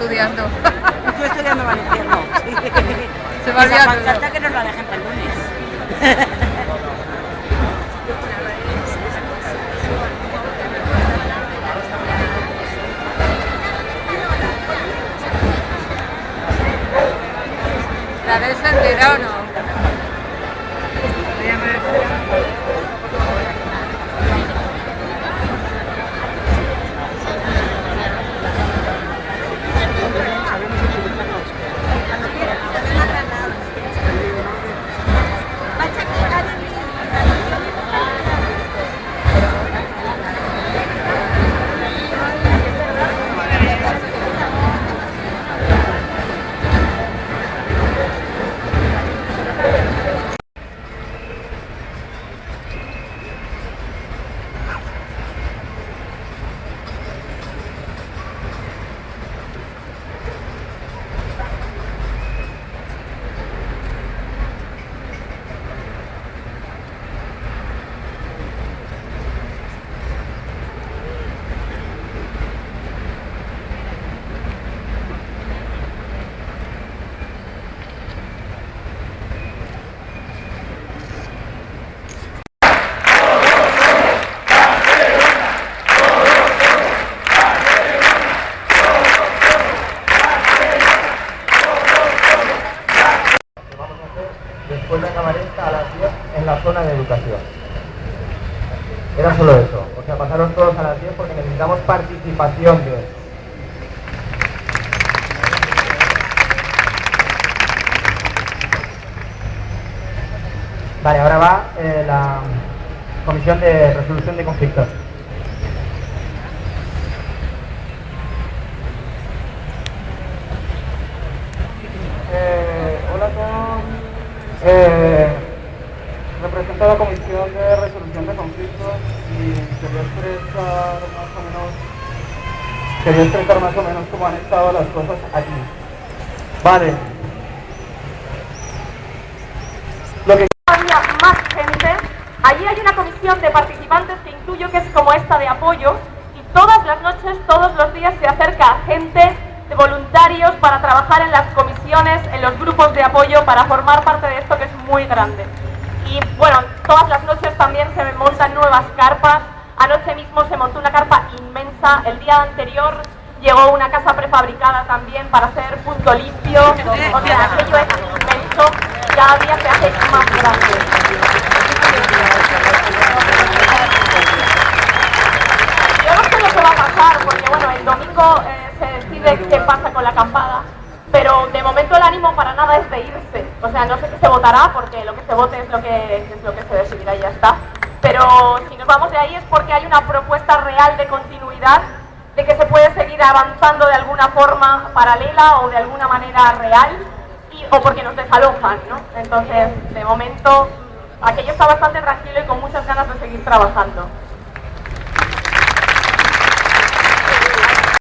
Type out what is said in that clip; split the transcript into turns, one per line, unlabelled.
estudiando.
Estoy estudiando valenciano. Sí.
Se me ha olvidado.
Falta que nos la dejen para el lunes.
¿La habéis enterado o no?
Después de acabar esta a las 10 en la zona de educación. Era solo eso, o sea, pasaros todos a las 10 porque necesitamos participación de hoy. Vale, ahora va la Comisión de Resolución de Conflictos. Hola a todos. Represento a la Comisión de Resolución de Conflictos y quería expresar más o menos cómo han estado las cosas aquí. Vale. Lo que
había más gente, allí hay una comisión de participantes que intuyo que es como esta de apoyo, y todas las noches, todos los días se acerca gente de voluntarios para trabajar en las comisiones, en los grupos de apoyo, para formar parte de esto que es muy grande. Y bueno, todas las noches también se montan nuevas carpas. Anoche mismo se montó una carpa inmensa, el día anterior llegó una casa prefabricada también para hacer punto limpio, o sea, aquello es inmenso, cada día se hace más grande. Yo no sé lo que va a pasar, porque bueno, el domingo se decide qué pasa con la acampada, pero de momento el ánimo para nada es de irse. O sea, no sé qué se votará, porque lo que se vote es lo que se decidirá y ya está. Pero si nos vamos de ahí es porque hay una propuesta real de continuidad, de que se puede seguir avanzando de alguna forma paralela o de alguna manera real, o porque nos desalojan, ¿no? Entonces, de momento, aquello está bastante tranquilo y con muchas ganas de seguir trabajando.